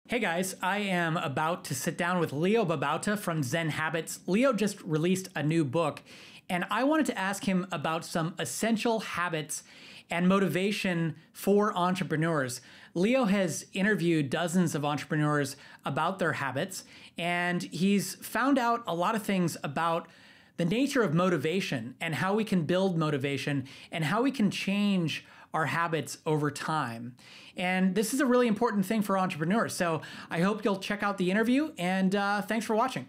Hey guys, I am about to sit down with Leo Babauta from Zen Habits. Leo just released a new book, and I wanted to ask him about some essential habits and motivation for entrepreneurs. Leo has interviewed dozens of entrepreneurs about their habits, and he's found out a lot of things about the nature of motivation and how we can build motivation and how we can change our habits over time. And this is a really important thing for entrepreneurs. So I hope you'll check out the interview, and thanks for watching.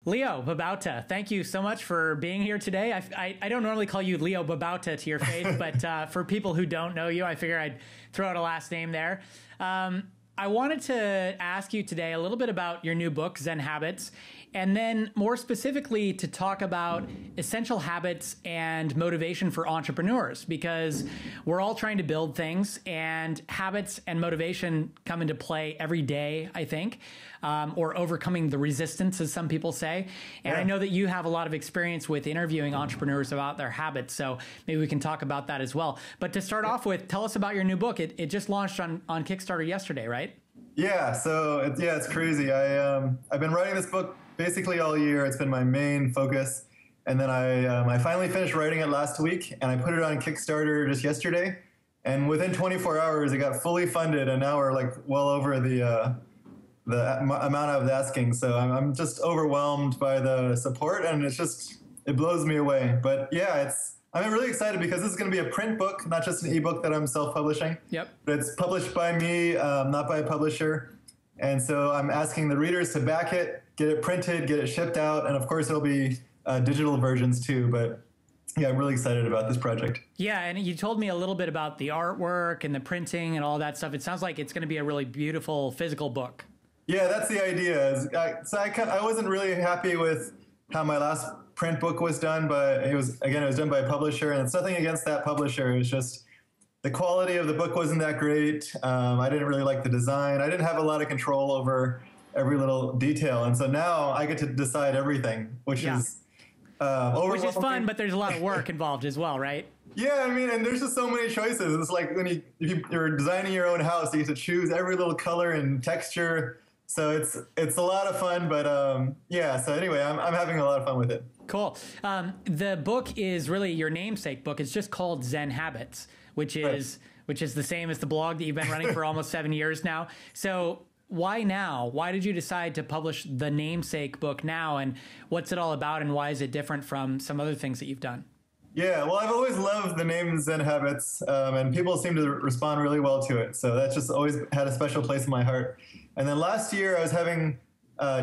Leo Babauta, thank you so much for being here today. I don't normally call you Leo Babauta to your face, but for people who don't know you, I figure I'd throw out a last name there. I wanted to ask you today a little bit about your new book, Zen Habits, and then more specifically to talk about essential habits and motivation for entrepreneurs, because we're all trying to build things, and habits and motivation come into play every day, I think, or overcoming the resistance, as some people say. And I know that you have a lot of experience with interviewing entrepreneurs about their habits, so maybe we can talk about that as well. But to start off with, tell us about your new book. It just launched on Kickstarter yesterday, right? Yeah, so it's crazy. I've been writing this book basically all year. It's been my main focus, and then I finally finished writing it last week, and I put it on Kickstarter just yesterday. And within 24 hours, it got fully funded, and now we're like well over the amount I was asking. So I'm just overwhelmed by the support, and it blows me away. But yeah, I'm really excited because this is going to be a print book, not just an ebook that I'm self-publishing. Yep. But it's published by me, not by a publisher. And so I'm asking the readers to back it, get it printed, get it shipped out, and of course there'll be digital versions too. But yeah, I'm really excited about this project. Yeah, and you told me a little bit about the artwork and the printing and all that stuff. It sounds like it's going to be a really beautiful physical book. Yeah, that's the idea. I wasn't really happy with how my last print book was done, but it was done by a publisher, and it's nothing against that publisher. It's just the quality of the book wasn't that great. I didn't really like the design. I didn't have a lot of control over every little detail, and so now I get to decide everything, which is overwhelming. Which is fun, but there's a lot of work involved as well, right? Yeah, I mean, and there's just so many choices. It's like if you're designing your own house, you get to choose every little color and texture. So it's a lot of fun, but yeah. So anyway, I'm having a lot of fun with it. Cool. The book is really your namesake book. It's just called Zen Habits, which is the same as the blog that you've been running for almost 7 years now. So why now? Why did you decide to publish the namesake book now, and what's it all about, and why is it different from some other things that you've done? Yeah, well, I've always loved the name Zen Habits, and people seem to respond really well to it. So that's just always had a special place in my heart. And then last year I was having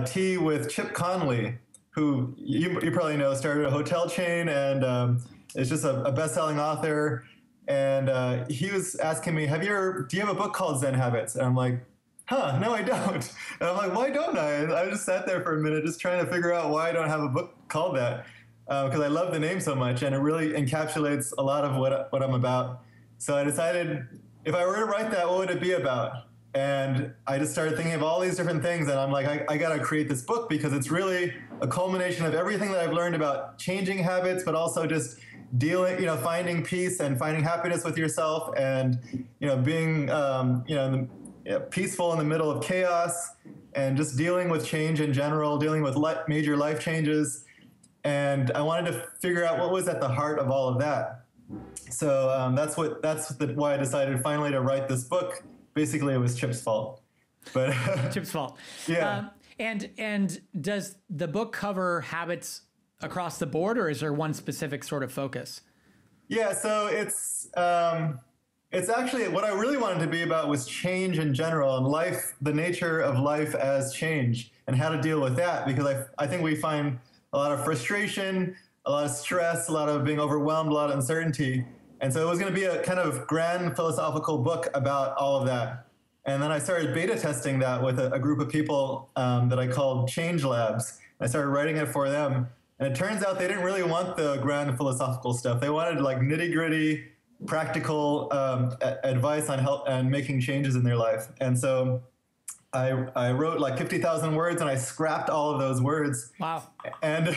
tea with Chip Conley, who you probably know started a hotel chain and is just a best-selling author. And he was asking me, do you have a book called Zen Habits? And I'm like, no, I don't. And I'm like, why don't I? I just sat there for a minute just trying to figure out why I don't have a book called that. Because I love the name so much, and it really encapsulates a lot of what I'm about. So I decided, if I were to write that, what would it be about? And I just started thinking of all these different things, and I'm like, I got to create this book because it's really a culmination of everything that I've learned about changing habits, but also just finding peace and finding happiness with yourself, and being peaceful in the middle of chaos, and just dealing with change in general, dealing with major life changes. And I wanted to figure out what was at the heart of all of that. So that's why I decided finally to write this book. Basically, it was Chip's fault. But Chip's fault. Yeah. And does the book cover habits across the board, or is there one specific sort of focus? Yeah. So it's actually what I really wanted to be about was change in general, and life, the nature of life as change, and how to deal with that. Because I think we find a lot of frustration, a lot of stress, a lot of being overwhelmed, a lot of uncertainty. And so it was going to be a kind of grand philosophical book about all of that. And then I started beta testing that with a group of people that I called Change Labs. I started writing it for them. And it turns out they didn't really want the grand philosophical stuff. They wanted like nitty-gritty, practical advice on help and making changes in their life. And so I wrote like 50,000 words, and I scrapped all of those words. Wow. And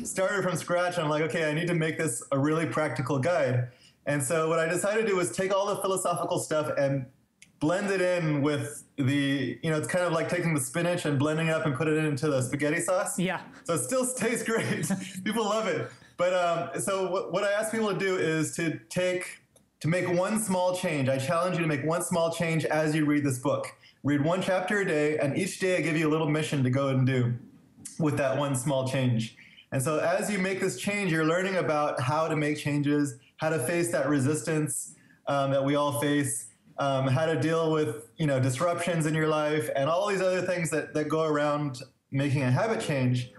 started from scratch. I'm like, okay, I need to make this a really practical guide. And so what I decided to do was take all the philosophical stuff and blend it in with it's kind of like taking the spinach and blending it up and put it into the spaghetti sauce. Yeah. So it still tastes great. People love it. But so what I ask people to do is to make one small change. I challenge you to make one small change as you read this book. Read one chapter a day, and each day I give you a little mission to go and do with that one small change. And so as you make this change, you're learning about how to make changes, how to face that resistance that we all face, how to deal with disruptions in your life, and all these other things that go around making a habit change.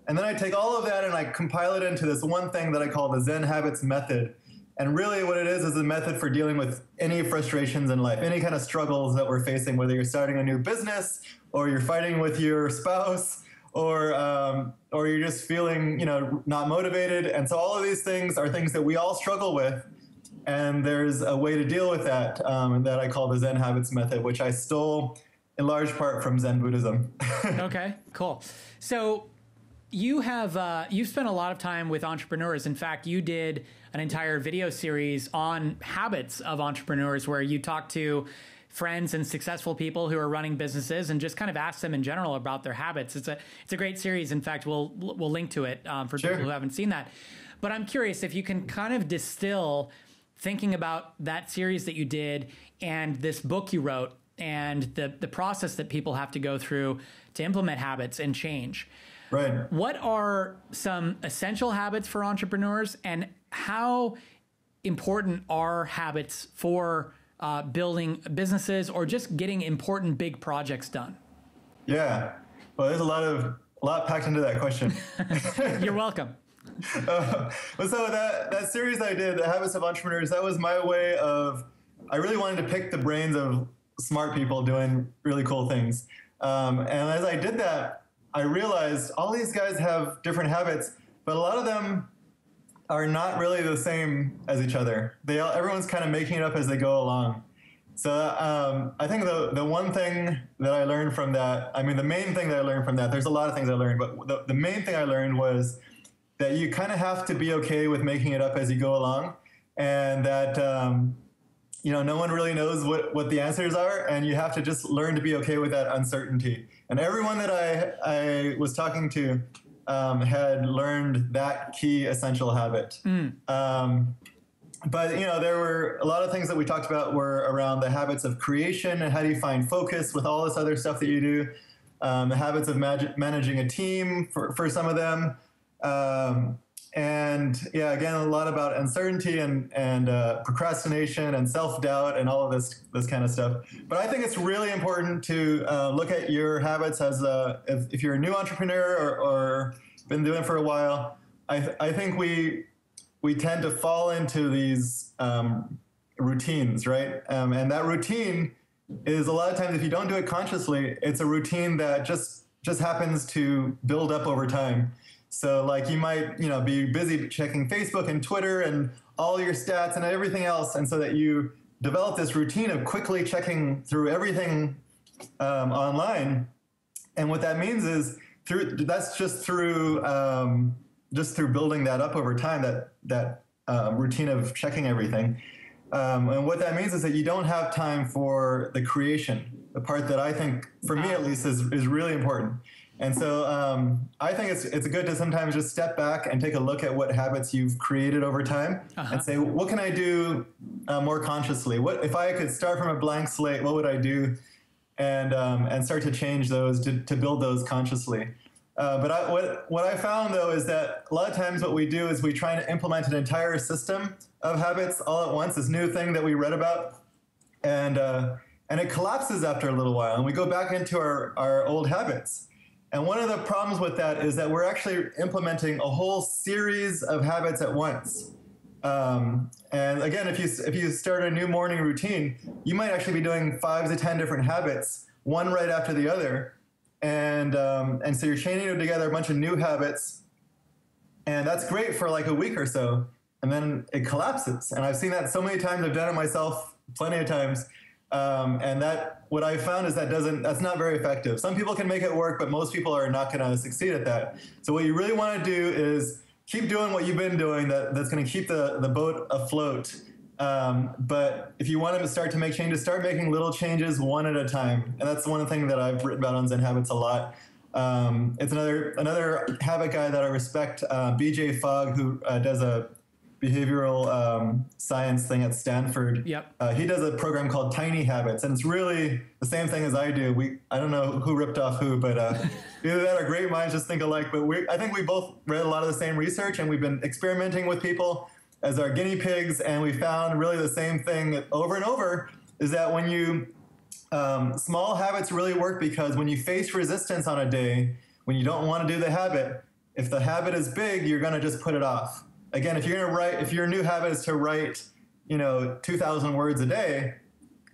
And then I take all of that and I compile it into this one thing that I call the Zen Habits Method. And really what it is a method for dealing with any frustrations in life, any kind of struggles that we're facing, whether you're starting a new business or you're fighting with your spouse or you're just feeling, not motivated. And so all of these things are things that we all struggle with. And there's a way to deal with that that I call the Zen Habits Method, which I stole in large part from Zen Buddhism. Okay, cool. So you've spent a lot of time with entrepreneurs. In fact, you did an entire video series on habits of entrepreneurs where you talked to friends and successful people who are running businesses and just kind of ask them in general about their habits. It's a great series. In fact, we'll link to it for Sure. people who haven't seen that. But I'm curious if you can kind of distill thinking about that series that you did and this book you wrote and the process that people have to go through to implement habits and change. Right. What are some essential habits for entrepreneurs, and how important are habits for building businesses or just getting important big projects done? Yeah. Well, there's a lot packed into that question. You're welcome. So that series I did, The Habits of Entrepreneurs, that was my way of, I really wanted to pick the brains of smart people doing really cool things. And as I did that, I realized all these guys have different habits, but a lot of them are not really the same as each other. Everyone's kind of making it up as they go along. So I think the one thing that I learned from that, the main thing that I learned from that, there's a lot of things I learned, but the main thing I learned was that you kind of have to be okay with making it up as you go along, and that no one really knows what the answers are, and you have to just learn to be okay with that uncertainty. And everyone that I was talking to had learned that key essential habit. But there were a lot of things that we talked about were around the habits of creation and how do you find focus with all this other stuff that you do. The habits of managing a team for some of them. And yeah, again, a lot about uncertainty and procrastination and self-doubt and all of this kind of stuff. But I think it's really important to look at your habits as if you're a new entrepreneur or been doing it for a while. I think we tend to fall into these routines, right? And that routine is a lot of times, if you don't do it consciously, it's a routine that just happens to build up over time. So like you might, be busy checking Facebook and Twitter and all your stats and everything else. And so that you develop this routine of quickly checking through everything online. And what that means is that's just through building that up over time, that routine of checking everything. And what that means is that you don't have time for the creation, the part that I think, for me at least, is really important. And so I think it's good to sometimes just step back and take a look at what habits you've created over time and say, what can I do more consciously? What if I could start from a blank slate? What would I do? And start to change those to build those consciously. But what I found, though, is that a lot of times what we do is we try to implement an entire system of habits all at once, this new thing that we read about, and it collapses after a little while, and we go back into our old habits. And one of the problems with that is that we're actually implementing a whole series of habits at once. And again, if you start a new morning routine, you might actually be doing 5 to 10 different habits, one right after the other. And so you're chaining together a bunch of new habits, and that's great for like a week or so, and then it collapses. And I've seen that so many times. I've done it myself plenty of times. And what I found is that's not very effective. Some people can make it work, but most people are not going to succeed at that. So what you really want to do is keep doing what you've been doing that's going to keep the boat afloat. But if you want to start to make changes, start making little changes one at a time. And that's one thing that I've written about on Zen Habits a lot. It's another habit guy that I respect, BJ Fogg, who does a behavioral science thing at Stanford. Yep. He does a program called Tiny Habits, and it's really the same thing as I do. I don't know who ripped off who, but either that or great minds just think alike. But I think we both read a lot of the same research, and we've been experimenting with people as our guinea pigs, and we found really the same thing over and over, is that when you small habits really work, because when you face resistance on a day, when you don't want to do the habit, if the habit is big, you're going to just put it off. Again, if your new habit is to write, 2,000 words a day,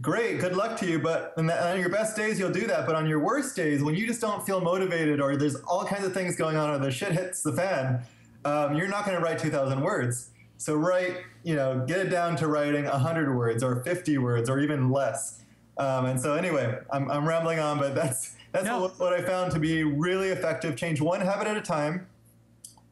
great, good luck to you. But on your best days, you'll do that. But on your worst days, when you just don't feel motivated, or there's all kinds of things going on, or the shit hits the fan, you're not going to write 2,000 words. So get it down to writing 100 words or 50 words or even less. And so anyway, I'm rambling on, but that's what I found to be really effective. Change one habit at a time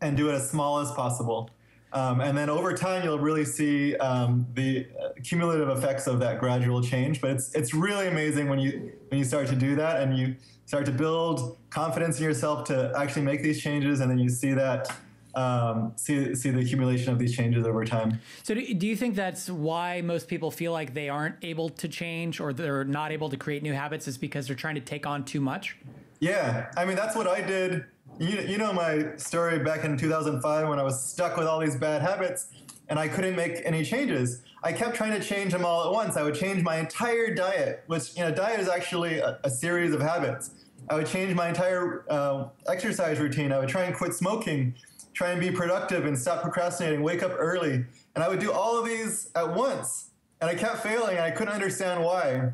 and do it as small as possible. And then over time, you'll really see the cumulative effects of that gradual change. But it's really amazing when you start to do that, and you start to build confidence in yourself to actually make these changes, and then you see that see the accumulation of these changes over time. So do you think that's why most people feel like they aren't able to change, or they're not able to create new habits, is because they're trying to take on too much? Yeah, I mean, that's what I did. You know my story back in 2005 when I was stuck with all these bad habits and I couldn't make any changes. I kept trying to change them all at once. I would change my entire diet, which, diet is actually a series of habits. I would change my entire exercise routine. I would try and quit smoking, try and be productive and stop procrastinating, wake up early. And I would do all of these at once. And I kept failing, and I couldn't understand why.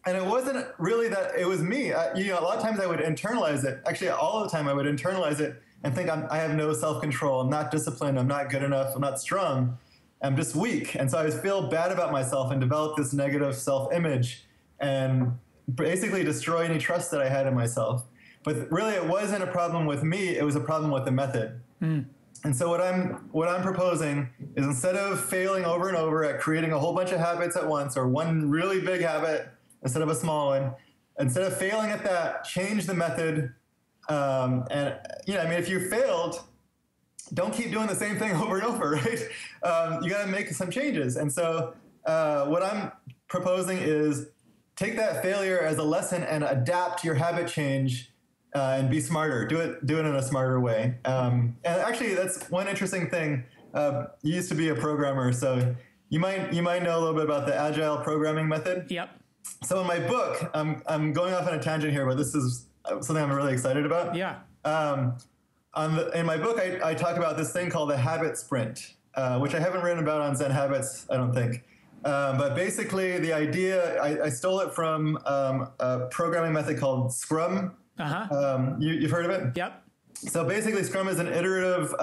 And it wasn't really that it was me. A lot of times I would internalize it. Actually, all the time I would internalize it and think I have no self-control. I'm not disciplined. I'm not good enough. I'm not strong. I'm just weak. And so I would feel bad about myself and develop this negative self-image and basically destroy any trust that I had in myself. But really, it wasn't a problem with me. It was a problem with the method. Mm. And so what I'm proposing is, instead of failing over and over at creating a whole bunch of habits at once, or one really big habit instead of a small one, instead of failing at that, change the method. If you failed, don't keep doing the same thing over and over, right? You got to make some changes. And so what I'm proposing is take that failure as a lesson and adapt your habit change and be smarter. Do it in a smarter way. And actually, that's one interesting thing. You used to be a programmer, so you might know a little bit about the agile programming method. Yep. So in my book, I'm going off on a tangent here, but this is something I'm really excited about. Yeah. In my book, I talk about this thing called the habit sprint, which I haven't written about on Zen Habits, I don't think. But basically, the idea, I stole it from a programming method called Scrum. Uh-huh. You've heard of it? Yep. So basically, Scrum is an iterative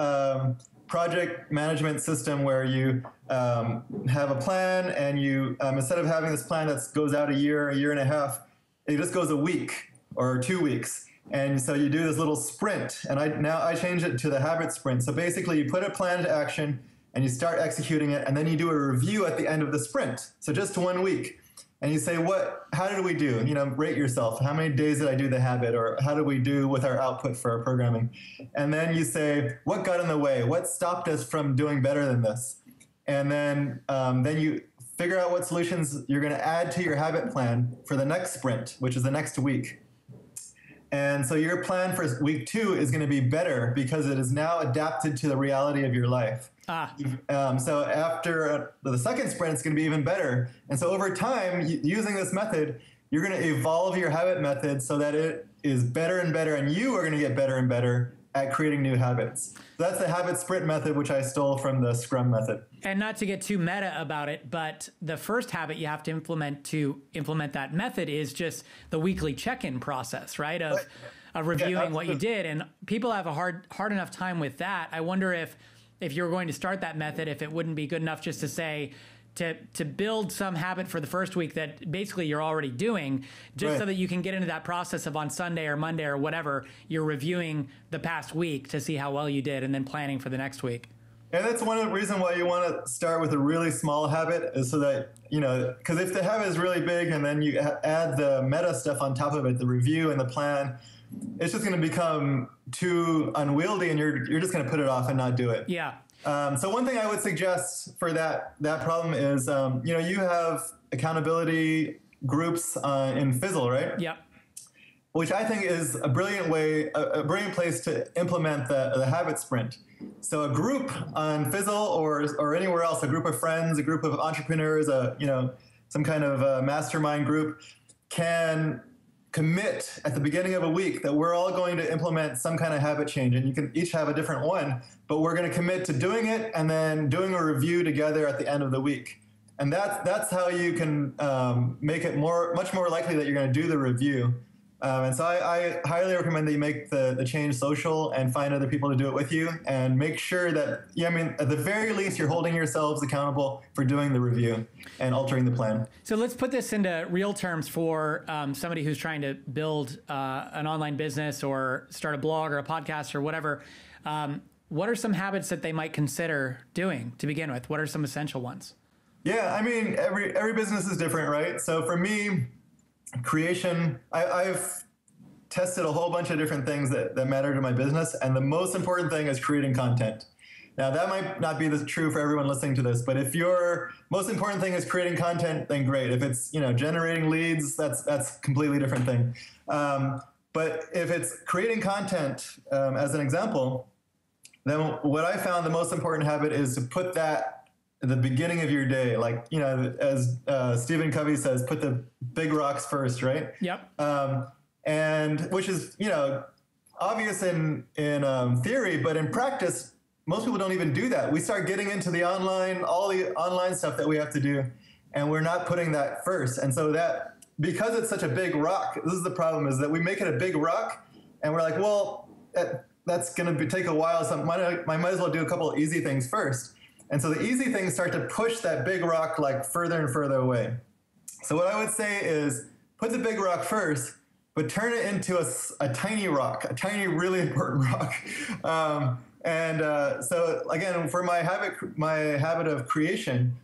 project management system where you have a plan, and you instead of having this plan that goes out a year and a half, it just goes a week or 2 weeks. And so you do this little sprint, and I changed it to the habit sprint. So basically, you put a plan into action and you start executing it, and then you do a review at the end of the sprint. So just 1 week. And you say, how did we do? Rate yourself. How many days did I do the habit? Or how did we do with our output for our programming? And then you say, what got in the way? What stopped us from doing better than this? And then you figure out what solutions you're going to add to your habit plan for the next sprint, which is the next week. And so your plan for week 2 is going to be better because it is now adapted to the reality of your life. So after the second sprint, it's going to be even better. And so over time, using this method, you're going to evolve your habit method so that it is better and better, and you are going to get better and better at creating new habits. So that's the habit sprint method, which I stole from the Scrum method. And not to get too meta about it, but the first habit you have to implement that method is just the weekly check-in process, right? Of reviewing what you did. And people have a hard enough time with that. I wonder if you're going to start that method, if it wouldn't be good enough just to say, to build some habit for the first week that basically you're already doing, just so that you can get into that process of on Sunday or Monday or whatever, you're reviewing the past week to see how well you did and then planning for the next week. And that's one of the reasons why you want to start with a really small habit, is so that, because if the habit is really big and then you add the meta stuff on top of it, the review and the plan, it's just going to become too unwieldy, and you're just going to put it off and not do it. Yeah. So one thing I would suggest for that problem is, you have accountability groups in Fizzle, right? Yeah. Which I think is a brilliant place to implement the habit sprint. So a group on Fizzle or anywhere else, a group of friends, a group of entrepreneurs, some kind of mastermind group, can commit at the beginning of a week that we're all going to implement some kind of habit change, and you can each have a different one, but we're going to commit to doing it and then doing a review together at the end of the week. And that's how you can make it much more likely that you're going to do the review. And so I highly recommend that you make the change social and find other people to do it with you, and make sure that, at the very least, you're holding yourselves accountable for doing the review and altering the plan. So let's put this into real terms for somebody who's trying to build an online business or start a blog or a podcast or whatever. What are some habits that they might consider doing to begin with? What are some essential ones? Yeah, every business is different, right? So for me, creation, I've tested a whole bunch of different things that matter to my business, and the most important thing is creating content. Now, that might not be true for everyone listening to this, but if your most important thing is creating content, then great. If it's generating leads, that's a completely different thing. But if it's creating content, as an example, then what I found the most important habit is to put that at the beginning of your day. Like, as Stephen Covey says, put the big rocks first, right? Yep. And which is, obvious in theory, but in practice, most people don't even do that. We start getting into all the online stuff that we have to do, and we're not putting that first. And so because it's such a big rock, this is the problem, is that we make it a big rock, and we're like, well, that's going to take a while, so I might as well do a couple of easy things first. And so the easy things start to push that big rock like further and further away. So what I would say is put the big rock first, but turn it into a tiny rock, a tiny, really important rock. So again, for my habit of creation,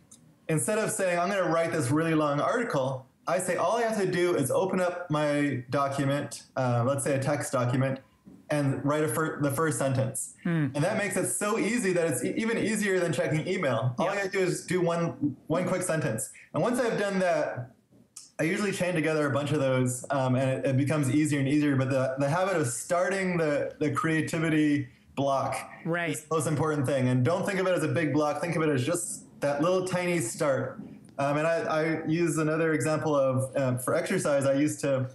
instead of saying, I'm going to write this really long article, I say all I have to do is open up my document, let's say a text document, and write the first sentence. And that makes it so easy that it's even easier than checking email. All I have to do is do one quick sentence. And once I've done that, I usually chain together a bunch of those, and it becomes easier and easier. But the habit of starting the creativity block is the most important thing. And don't think of it as a big block. Think of it as just that little tiny start. And I use another example of, for exercise, I used to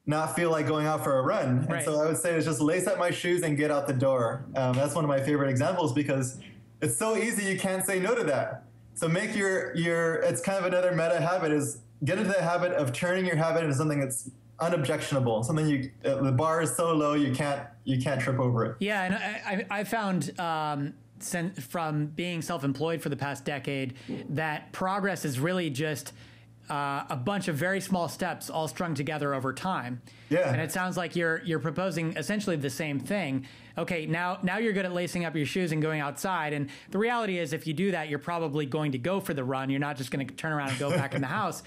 not feel like going out for a run. And so I would say is just lace up my shoes and get out the door. That's one of my favorite examples because it's so easy you can't say no to that. So make it's kind of another meta habit, is get into the habit of turning your habit into something that's unobjectionable, something the bar is so low you can't trip over it. Yeah, and I found from being self-employed for the past decade that progress is really just a bunch of very small steps all strung together over time. Yeah. And it sounds like you're proposing essentially the same thing. Okay, now you're good at lacing up your shoes and going outside. And the reality is, if you do that, you're probably going to go for the run. You're not just going to turn around and go back in the house.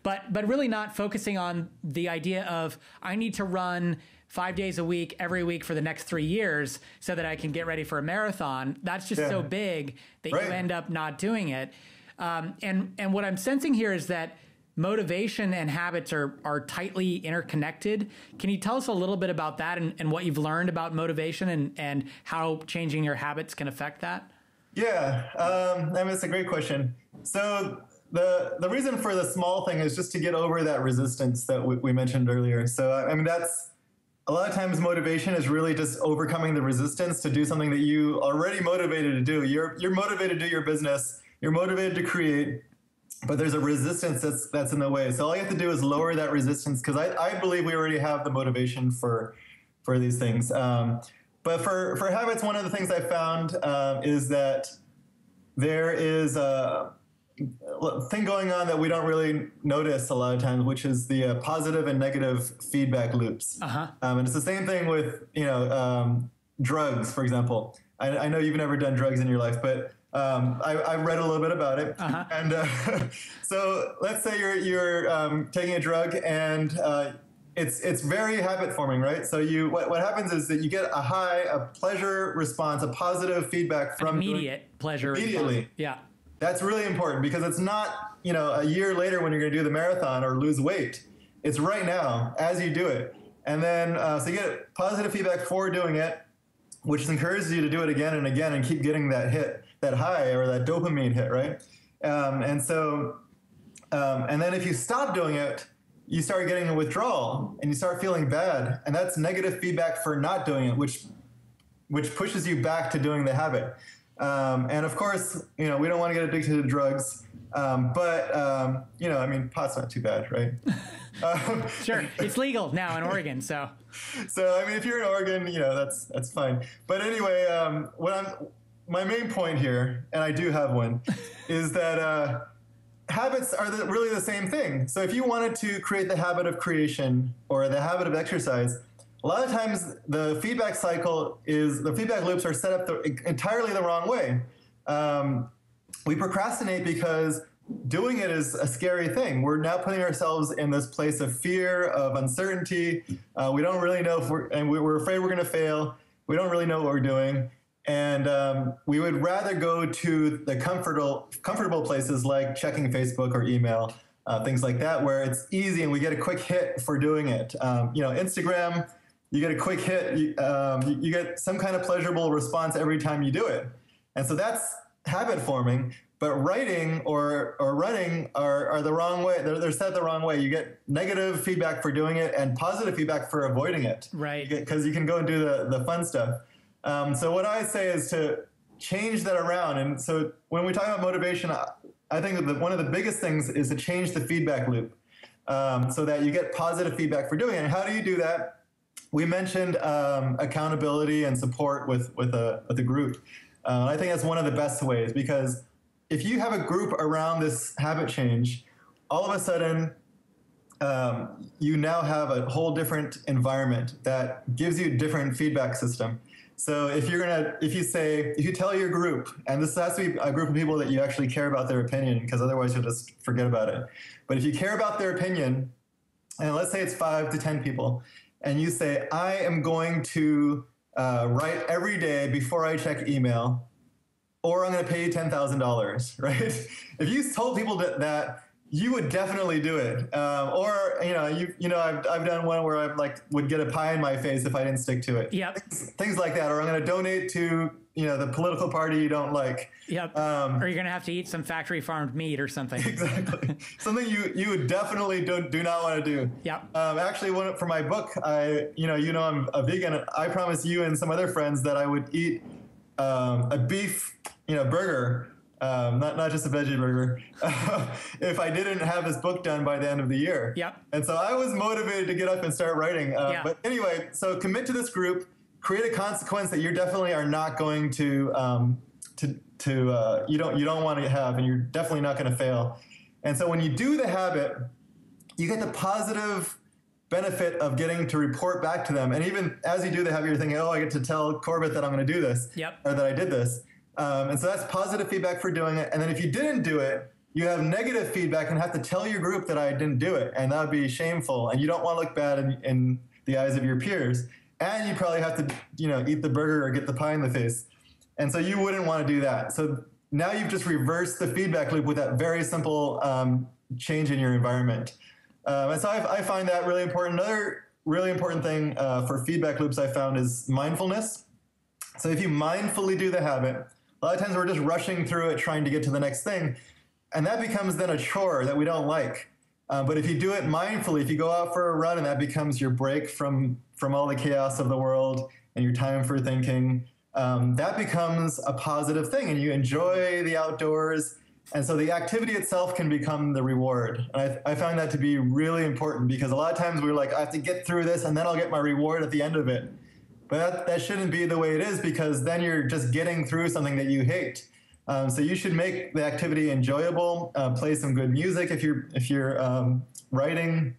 But really not focusing on the idea of, I need to run 5 days a week, every week for the next 3 years so that I can get ready for a marathon. That's just so big that you end up not doing it. And what I'm sensing here is that motivation and habits are tightly interconnected. Can you tell us a little bit about that and what you've learned about motivation and how changing your habits can affect that? Yeah, it's a great question. So the reason for the small thing is just to get over that resistance that we mentioned earlier. So that's a lot of times motivation is really just overcoming the resistance to do something that you already motivated to do. You're motivated to do your business. You're motivated to create, but there's a resistance that's in the way. So all you have to do is lower that resistance, because I believe we already have the motivation for these things. But for habits, one of the things I found is that there is a thing going on that we don't really notice a lot of times, which is the positive and negative feedback loops. And it's the same thing with drugs, for example. I know you've never done drugs in your life, but I read a little bit about it. And so let's say you're taking a drug and it's very habit forming, right? So what happens is that you get a pleasure response, a positive feedback from immediate pleasure immediately. Response. Yeah. That's really important because it's not, a year later when you're going to do the marathon or lose weight. It's right now as you do it. And then, so you get positive feedback for doing it, which encourages you to do it again and again and keep getting that hit, that high or that dopamine hit, right? And then if you stop doing it, you start getting a withdrawal and you start feeling bad. And that's negative feedback for not doing it, which pushes you back to doing the habit. And of course, we don't want to get addicted to drugs. Pot's not too bad, right? Sure. It's legal now in Oregon. So, if you're in Oregon, that's fine. But anyway, my main point here, and I do have one, is that, habits are really the same thing. So if you wanted to create the habit of creation or the habit of exercise, a lot of times the feedback loops are set up entirely the wrong way. We procrastinate because doing it is a scary thing. We're now putting ourselves in this place of fear, of uncertainty. We don't really know we're afraid we're going to fail. We don't really know what we're doing. And we would rather go to the comfortable places like checking Facebook or email, things like that, where it's easy and we get a quick hit for doing it. Instagram, you get a quick hit, you get some kind of pleasurable response every time you do it. And so that's habit forming. But writing or running are the wrong way. They're set the wrong way. You get negative feedback for doing it and positive feedback for avoiding it. Right. Because you can go and do the fun stuff. So what I say is to change that around. And so when we talk about motivation, I think that one of the biggest things is to change the feedback loop so that you get positive feedback for doing it. And how do you do that? We mentioned accountability and support with a group. I think that's one of the best ways because if you have a group around this habit change, all of a sudden you now have a whole different environment that gives you a different feedback system. So if you tell your group, and this has to be a group of people that you actually care about their opinion, because otherwise you'll just forget about it. But if you care about their opinion, and let's say it's 5 to 10 people, and you say, I am going to write every day before I check email, or I'm going to pay you $10,000, right? If you told people that you would definitely do it. I've done one where I would get a pie in my face if I didn't stick to it. Yep. Things like that. Or I'm going to donate to, the political party you don't like. Yep. Or you're going to have to eat some factory farmed meat or something. Exactly. Something you would definitely do not want to do. Yep. Actually, for my book, I'm a vegan. I promised you and some other friends that I would eat a beef, burger. Not just a veggie burger, if I didn't have this book done by the end of the year. Yep. And so I was motivated to get up and start writing. But anyway, so commit to this group, create a consequence that you definitely are not going to you don't want to have, and you're definitely not going to fail. And so when you do the habit, you get the positive benefit of getting to report back to them. And even as you do the habit, you're thinking, I get to tell Corbett that I'm going to do this, or that I did this. And so that's positive feedback for doing it. And then if you didn't do it, you have negative feedback and have to tell your group that I didn't do it. And that would be shameful. And you don't want to look bad in the eyes of your peers. And you probably have to, eat the burger or get the pie in the face. And so you wouldn't want to do that. So now you've just reversed the feedback loop with that very simple change in your environment. And so I find that really important. Another really important thing for feedback loops I found is mindfulness. So if you mindfully do the habit, a lot of times we're just rushing through it, trying to get to the next thing. And that becomes then a chore that we don't like. But if you do it mindfully, if you go out for a run and that becomes your break from all the chaos of the world and your time for thinking, that becomes a positive thing and you enjoy the outdoors. And so the activity itself can become the reward. And I found that to be really important because a lot of times we're like, I have to get through this and then I'll get my reward at the end of it. But that shouldn't be the way it is because then you're just getting through something that you hate. So you should make the activity enjoyable. Play some good music if you're writing.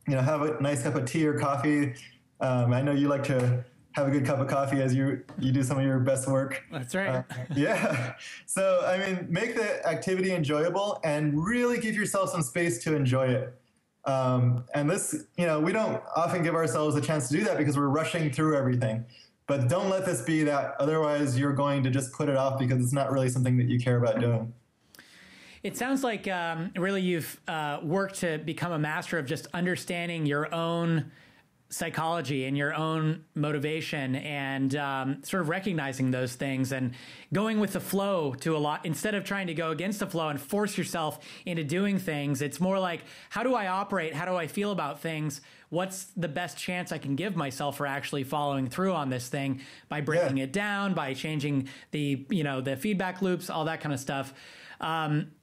Have a nice cup of tea or coffee. I know you like to have a good cup of coffee as you do some of your best work. That's right. Yeah. So, I mean, make the activity enjoyable and really give yourself some space to enjoy it. And this, we don't often give ourselves a chance to do that because we're rushing through everything. But don't let this be that. Otherwise, you're going to just put it off because it's not really something that you care about doing. It sounds like really you've worked to become a master of just understanding your own psychology and your own motivation and sort of recognizing those things and going with the flow to a lot instead of trying to go against the flow and force yourself into doing things. It's more like, how do I operate? How do I feel about things? What's the best chance I can give myself for actually following through on this thing by breaking it down, by changing the feedback loops, all that kind of stuff.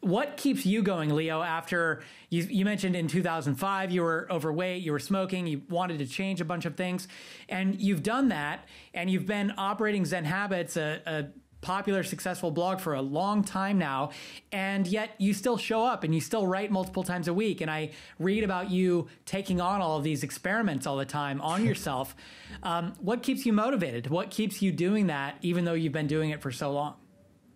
What keeps you going, Leo, after you mentioned in 2005, you were overweight, you were smoking, you wanted to change a bunch of things, and you've done that, and you've been operating Zen Habits, a popular, successful blog for a long time now, and yet you still show up and you still write multiple times a week. And I read about you taking on all of these experiments all the time on yourself. What keeps you motivated? What keeps you doing that, even though you've been doing it for so long?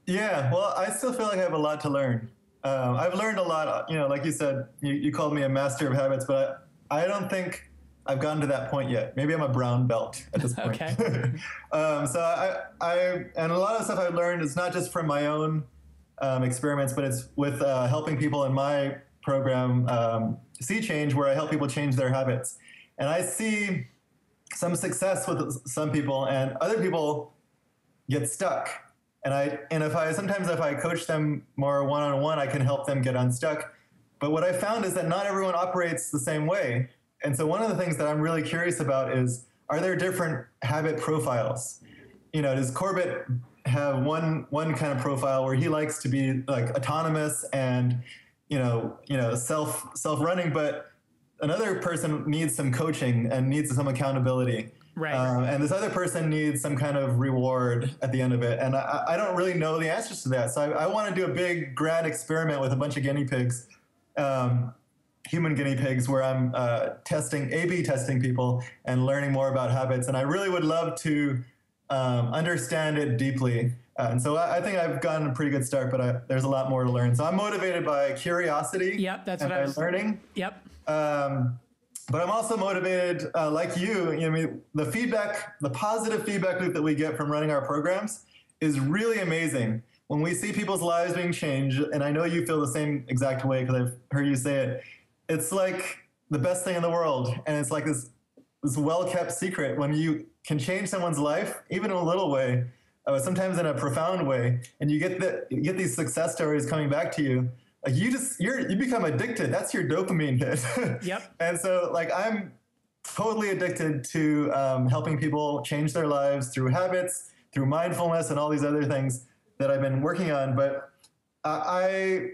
Yeah, well, I still feel like I have a lot to learn. I've learned a lot, like you said, you called me a master of habits, but I don't think I've gotten to that point yet. Maybe I'm a brown belt at this point. Okay. So and a lot of stuff I've learned is not just from my own experiments, but it's with helping people in my program, See Change, where I help people change their habits. And I see some success with some people, and other people get stuck. And sometimes if I coach them more one-on-one, I can help them get unstuck. But what I found is that not everyone operates the same way. And so one of the things that I'm really curious about is, are there different habit profiles? Does Corbett have one kind of profile where he likes to be like autonomous and, self-running, but another person needs some coaching and needs some accountability. Right. And this other person needs some kind of reward at the end of it. And I don't really know the answers to that. So I want to do a big grand experiment with a bunch of guinea pigs, human guinea pigs, where I'm A/B testing people and learning more about habits. And I really would love to understand it deeply. And so I think I've gotten a pretty good start, but there's a lot more to learn. So I'm motivated by curiosity. Yep, that's and what I was learning. Yep. But I'm also motivated, like you. The positive feedback loop that we get from running our programs is really amazing. When we see people's lives being changed, and I know you feel the same exact way because I've heard you say it, it's like the best thing in the world. And it's like this well-kept secret when you can change someone's life, even in a little way, sometimes in a profound way, and you get these success stories coming back to you. Like you become addicted. That's your dopamine hit. Yep. And so I'm totally addicted to helping people change their lives through habits, through mindfulness, and all these other things that I've been working on. But I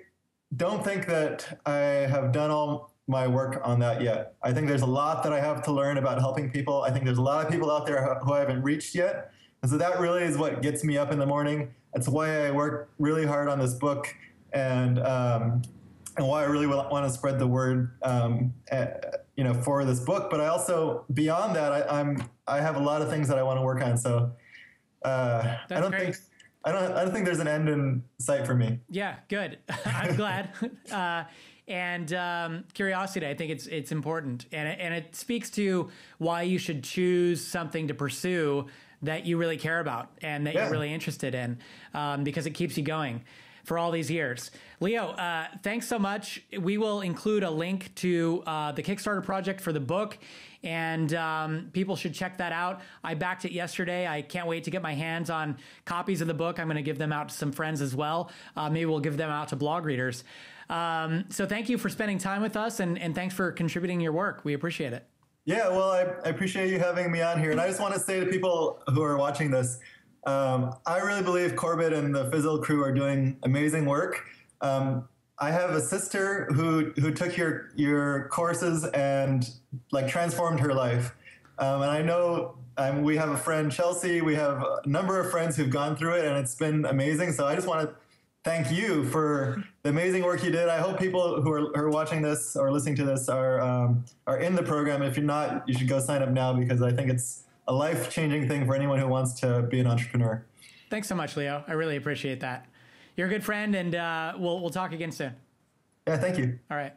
don't think that I have done all my work on that yet. I think there's a lot that I have to learn about helping people. I think there's a lot of people out there who I haven't reached yet. And so that really is what gets me up in the morning. That's why I work really hard on this book. And why I really want to spread the word, for this book. But I also, beyond that, I have a lot of things that I want to work on. So I don't think there's an end in sight for me. Yeah, good. I'm glad. And curiosity, I think it's important, and it speaks to why you should choose something to pursue that you really care about and that you're really interested in, because it keeps you going for all these years. Leo, thanks so much. We will include a link to the Kickstarter project for the book, and people should check that out. I backed it yesterday. I can't wait to get my hands on copies of the book. I'm going to give them out to some friends as well. Maybe we'll give them out to blog readers. So thank you for spending time with us, and thanks for contributing your work. We appreciate it. Yeah, well, I appreciate you having me on here. And I just want to say to people who are watching this, I really believe Corbett and the Fizzle crew are doing amazing work. I have a sister who took your courses and transformed her life. And I know we have a friend, Chelsea. We have a number of friends who've gone through it, and it's been amazing. So I just want to thank you for the amazing work you did. I hope people who are watching this or listening to this are in the program. If you're not, you should go sign up now, because I think it's a life-changing thing for anyone who wants to be an entrepreneur. Thanks so much, Leo. I really appreciate that. You're a good friend, and we'll talk again soon. Yeah, thank you. All right.